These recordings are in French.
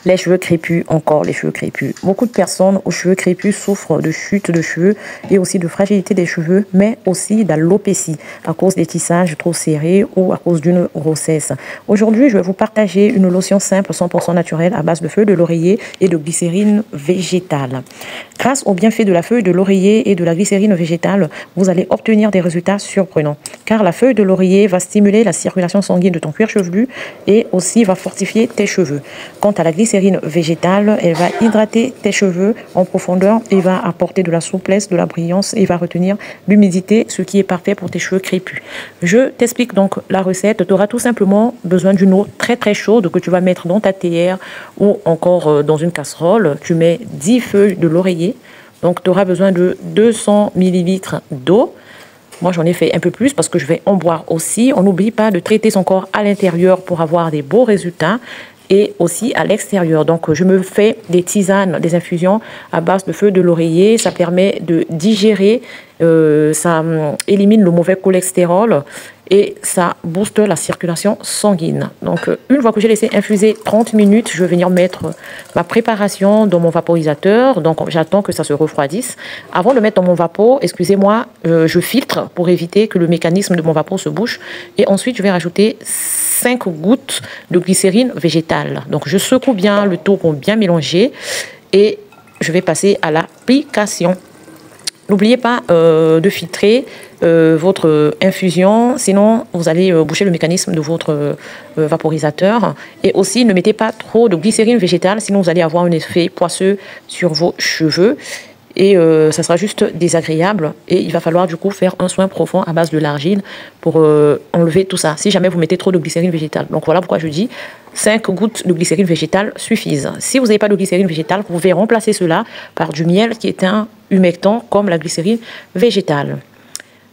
Les cheveux crépus, encore les cheveux crépus. Beaucoup de personnes aux cheveux crépus souffrent de chute de cheveux et aussi de fragilité des cheveux, mais aussi d'alopécie à cause des tissages trop serrés ou à cause d'une grossesse. Aujourd'hui, je vais vous partager une lotion simple 100% naturelle à base de feuilles de laurier et de glycérine végétale. Grâce aux bienfaits de la feuille de laurier et de la glycérine végétale, vous allez obtenir des résultats surprenants. Car la feuille de laurier va stimuler la circulation sanguine de ton cuir chevelu et aussi va fortifier tes cheveux. Quant à la glycérine végétale, elle va hydrater tes cheveux en profondeur et va apporter de la souplesse, de la brillance et va retenir l'humidité, ce qui est parfait pour tes cheveux crépus. Je t'explique donc la recette. Tu auras tout simplement besoin d'une eau très chaude que tu vas mettre dans ta théière ou encore dans une casserole. Tu mets 10 feuilles de laurier. Donc tu auras besoin de 200 ml d'eau. Moi, j'en ai fait un peu plus parce que je vais en boire aussi. On n'oublie pas de traiter son corps à l'intérieur pour avoir des beaux résultats et aussi à l'extérieur. Donc, je me fais des tisanes, des infusions à base de feuilles de laurier. Ça permet de digérer, ça élimine le mauvais cholestérol et ça booste la circulation sanguine. Donc, une fois que j'ai laissé infuser 30 minutes, je vais venir mettre ma préparation dans mon vaporisateur. Donc, j'attends que ça se refroidisse. Avant de mettre dans mon vapeau, excusez-moi, je filtre pour éviter que le mécanisme de mon vapeau se bouche. Et ensuite, je vais rajouter 5 gouttes de glycérine végétale. Donc, je secoue bien le tout pour bien mélanger et je vais passer à l'application. N'oubliez pas de filtrer votre infusion, sinon vous allez boucher le mécanisme de votre vaporisateur. Et aussi, ne mettez pas trop de glycérine végétale, sinon vous allez avoir un effet poisseux sur vos cheveux. Et ça sera juste désagréable. Et il va falloir du coup faire un soin profond à base de l'argile pour enlever tout ça, si jamais vous mettez trop de glycérine végétale. Donc voilà pourquoi je dis 5 gouttes de glycérine végétale suffisent. Si vous n'avez pas de glycérine végétale, vous pouvez remplacer cela par du miel qui est un humectant comme la glycérine végétale.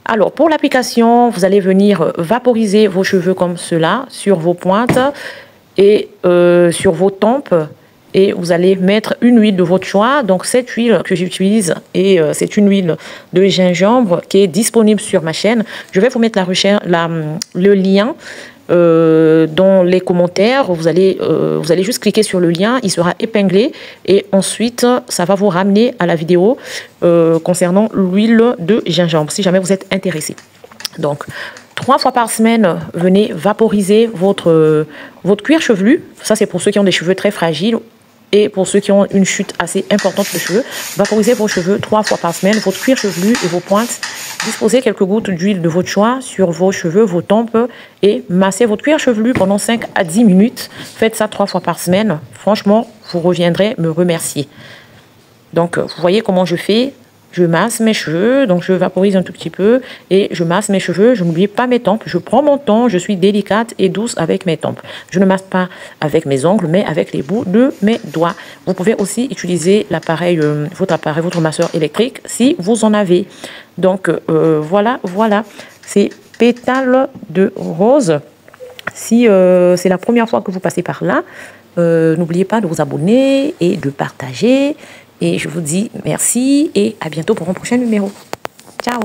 Alors pour l'application, vous allez venir vaporiser vos cheveux comme cela sur vos pointes et sur vos tempes. Et vous allez mettre une huile de votre choix. Donc cette huile que j'utilise, et c'est une huile de gingembre qui est disponible sur ma chaîne. Je vais vous mettre le lien dans les commentaires. Vous allez juste cliquer sur le lien, il sera épinglé. Et ensuite, ça va vous ramener à la vidéo concernant l'huile de gingembre, si jamais vous êtes intéressé. Donc, 3 fois par semaine, venez vaporiser votre cuir chevelu. Ça, c'est pour ceux qui ont des cheveux très fragiles. Et pour ceux qui ont une chute assez importante de cheveux, vaporisez vos cheveux 3 fois par semaine, votre cuir chevelu et vos pointes. Disposez quelques gouttes d'huile de votre choix sur vos cheveux, vos tempes et massez votre cuir chevelu pendant 5 à 10 minutes. Faites ça 3 fois par semaine. Franchement, vous reviendrez me remercier. Donc, vous voyez comment je fais. Je masse mes cheveux, donc je vaporise un tout petit peu et je masse mes cheveux. Je n'oublie pas mes tempes. Je prends mon temps, je suis délicate et douce avec mes tempes. Je ne masse pas avec mes ongles, mais avec les bouts de mes doigts. Vous pouvez aussi utiliser l'appareil, votre masseur électrique si vous en avez. Donc voilà, c'est pétales de rose. Si c'est la première fois que vous passez par là, n'oubliez pas de vous abonner et de partager. Et je vous dis merci et à bientôt pour un prochain numéro. Ciao!